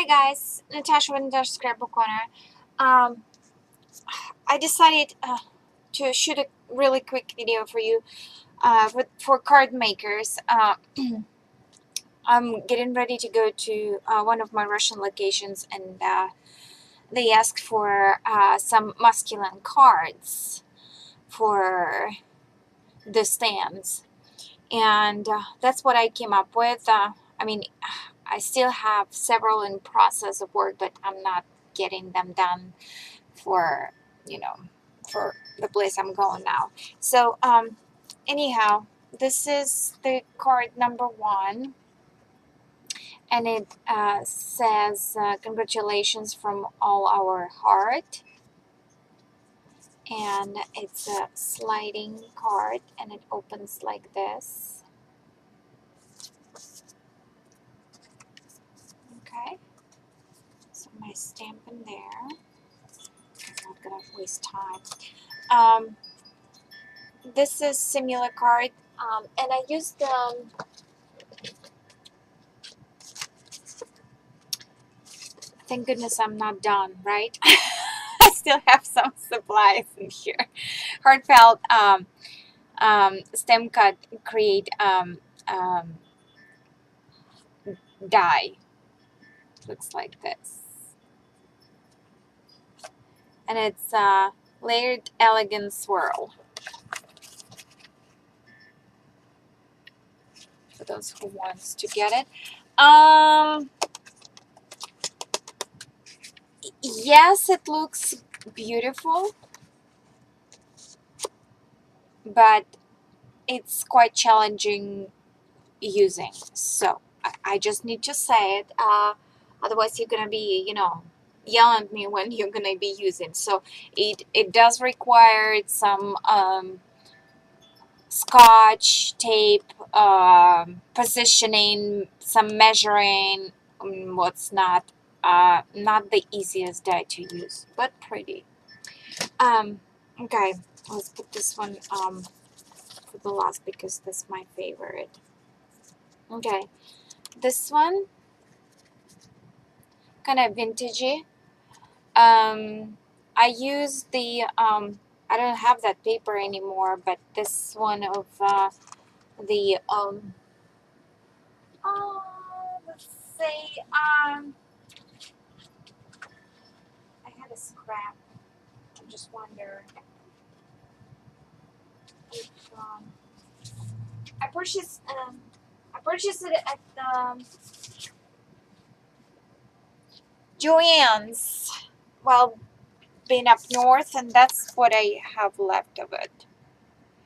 Hi guys, Natasha with the Scrapbook Corner. Um, I decided to shoot a really quick video for you for card makers. I'm getting ready to go to one of my Russian locations, and they asked for some masculine cards for the stands, and that's what I came up with. I mean, I still have several in process of work, but I'm not getting them done for, you know, for the place I'm going now. So anyhow, this is the card number 1, and it says congratulations from all our heart, and it's a sliding card, and it opens like this. Okay, so my stamp in there. I'm not gonna waste time. This is similar card, and I used thank goodness I'm not done, right? I still have some supplies in here. Heartfelt stem cut create die. Looks like this, and it's layered elegant swirl. For those who wants to get it. Yes, it looks beautiful, but it's quite challenging using. So I just need to say it. Otherwise, you're gonna be, yelling at me when you're gonna be using. So it does require some scotch tape, positioning, some measuring. What's not the easiest die to use, but pretty. Okay, let's put this one for the last because that's my favorite. Okay, this one kind of vintagey. I use the I don't have that paper anymore, but this one of the let's say I had a scrap. I just wonder if I purchased it at Joann's. Well, been up north, and that's what I have left of it.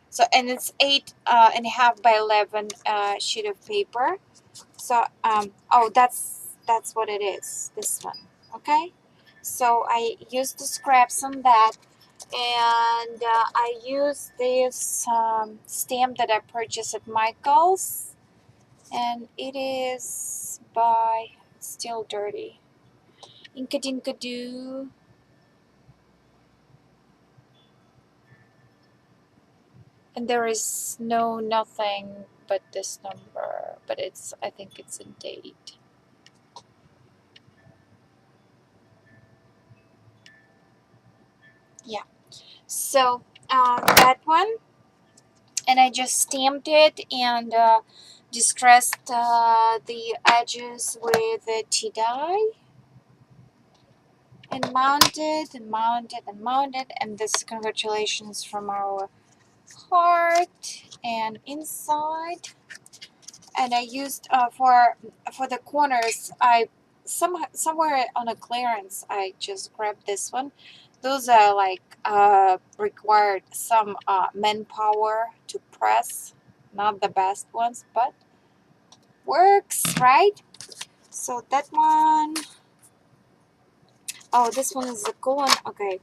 So, and it's 8.5 by 11 sheet of paper. So oh, that's what it is, this one. Okay, so I used the scraps on that, and I used this stamp that I purchased at Michael's, and it is by, it's still dirty, Inka Dinka Doo. And there is nothing but this number, but it's, I think it's a date. Yeah, so that one, and I just stamped it and distressed the edges with a tea dye, and mounted and mounted and mounted, and this congratulations from our heart. And inside, and I used for the corners, I somewhere on a clearance I just grabbed this one. Those are like required some manpower to press, not the best ones, but works, right? So that one, oh, this one is the cool one. Okay,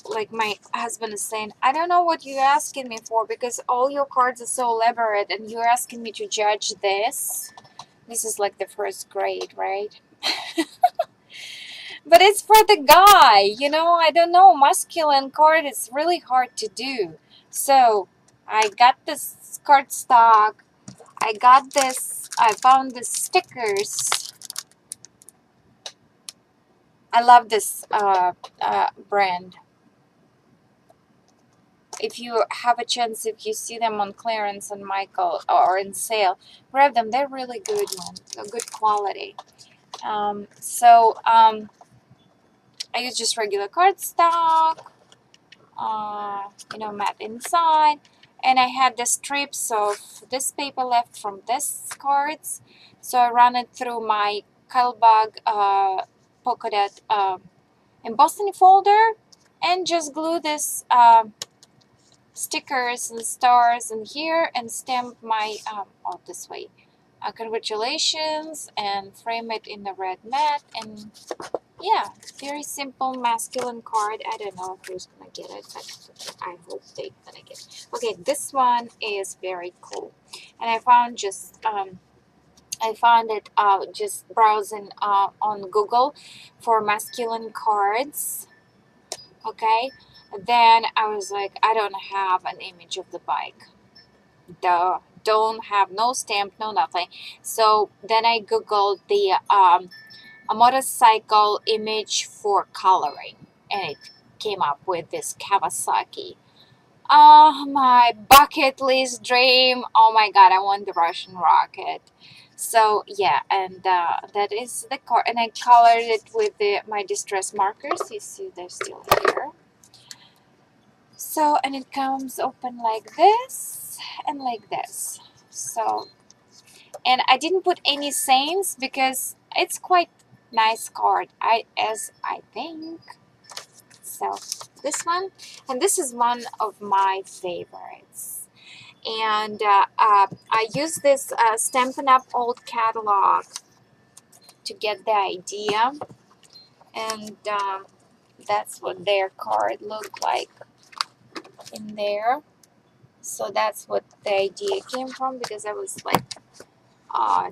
like my husband is saying, I don't know what you're asking me for, because all your cards are so elaborate and you're asking me to judge this. This is like the first grade, right? But it's for the guy, I don't know. Masculine card is really hard to do. So I got this cardstock. I found the stickers. I love this brand. If you have a chance, if you see them on clearance on Michael or in sale, grab them. They're really good ones, good quality. I use just regular cardstock, matte inside, and I had the strips of this paper left from this cards, so I ran it through my Calbag polka dot embossing folder, and just glue this stickers and stars in here and stamp my this way, congratulations, and frame it in the red mat. And yeah, very simple masculine card. I don't know who's gonna get it, but I hope they're gonna get it. Okay, this one is very cool, and I found it just browsing on Google for masculine cards. Okay, then I was like, I don't have an image of the bike. Duh, don't have no stamp, no nothing. So then I Googled the a motorcycle image for coloring, and it came up with this Kawasaki. My bucket list dream. Oh my god, I want the Russian rocket. So yeah, and that is the car, and I colored it with my distress markers. You see they're still here. So, and it comes open like this and like this. So, and I didn't put any saints because it's quite nice card, I think. So this one, and this is one of my favorites. And I use this Stampin' Up! Old catalog to get the idea. And that's what their card looked like in there. So that's what the idea came from, because I was like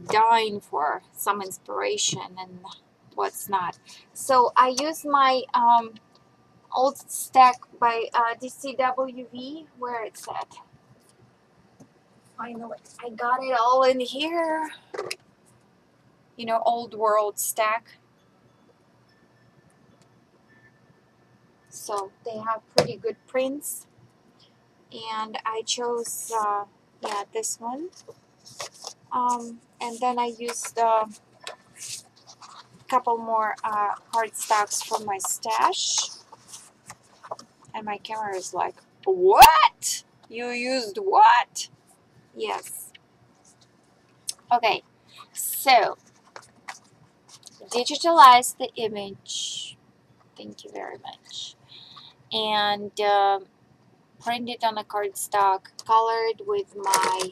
dying for some inspiration and what's not. So I use my old stack by DCWV. Where it's at? I know it. I got it all in here. You know, old world stack. So they have pretty good prints. And I chose, yeah, this one. And then I used a couple more cardstocks from my stash. And my camera is like, what? You used what? Yes. Okay, so digitalize the image. Thank you very much. And print it on a cardstock, colored with my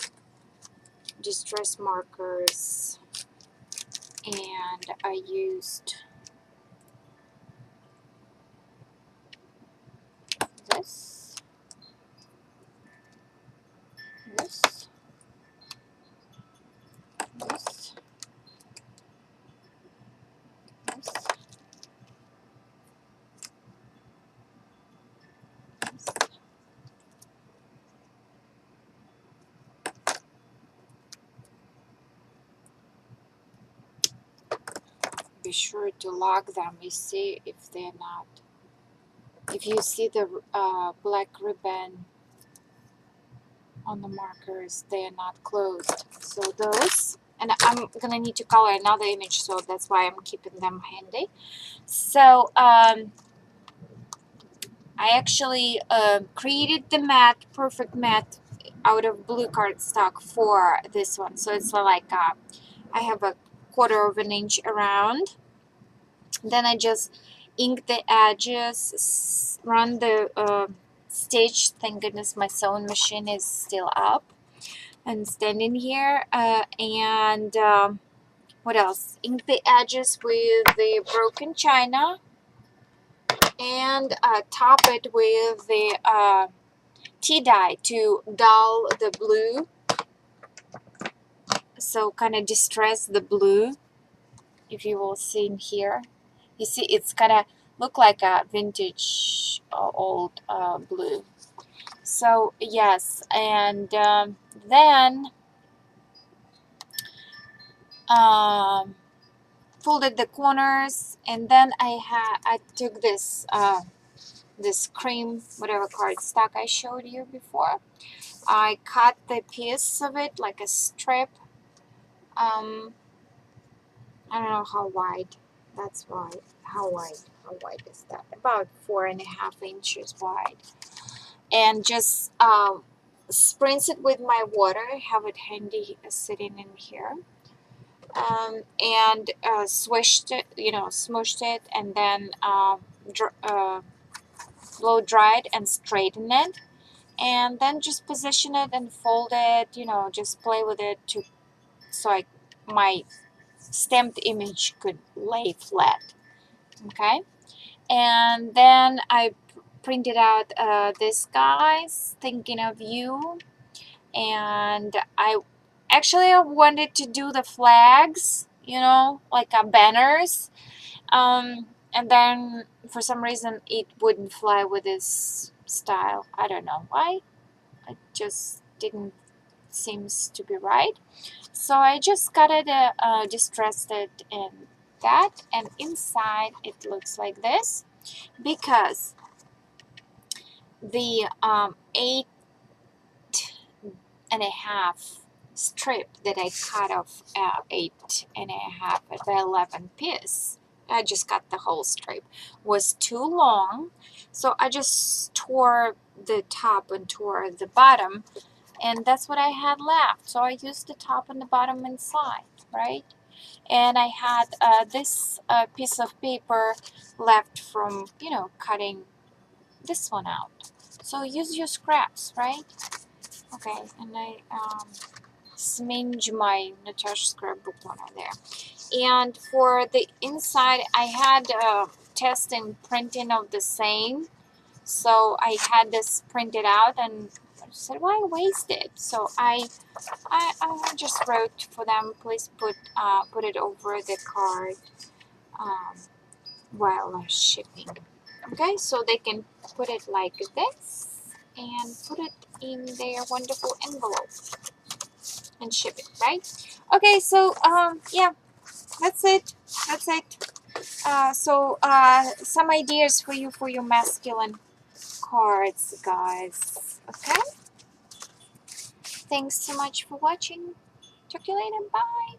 distress markers. And I used this, this, this, this, this. Be sure to log them. You see if they're not. If you see the black ribbon on the markers, they are not closed. So those, and I'm gonna need to color another image, so that's why I'm keeping them handy. So I actually created the matte, perfect matte, out of blue cardstock for this one. So it's like I have a 1/4 of an inch around. Then I just ink the edges, run the stitch. Thank goodness my sewing machine is still up and standing here. And what else? Ink the edges with the broken china, and top it with the tea dye to dull the blue. So kind of distress the blue, if you will see in here. You see, it's kind of look like a vintage old blue. So yes, and then folded the corners, and then I took this this cream whatever cardstock I showed you before. I cut the piece of it like a strip. I don't know how wide. That's wide. How wide? How wide is that? About 4.5 inches wide. And just spritz it with my water. Have it handy sitting in here. And swished it, smooshed it, and then blow dried and straighten it. And then just position it and fold it, just play with it so my stamped image could lay flat. Okay, and then I printed out this guy's thinking of you, and I wanted to do the flags, like banners, and then for some reason it wouldn't fly with this style. I don't know why. It just didn't seems to be right. So I just cut it, distressed it in that, and inside it looks like this because the 8.5 strip that I cut off 8.5 by 11 piece. I just cut the whole strip, was too long, so I just tore the top and tore the bottom, and that's what I had left. So I used the top and the bottom inside, right? And I had this piece of paper left from, cutting this one out. So use your scraps, right? Okay, and I smidge my Natasha scrapbook on there. And for the inside, I had test and printing of the same. So I had this printed out and I said, why waste it? So I just wrote for them, please put it over the card while shipping. Okay, so they can put it like this and put it in their wonderful envelope and ship it, right? Okay, so yeah, that's it. That's it. Some ideas for you for your masculine cards, guys. Okay, thanks so much for watching. Talk to you later. Bye.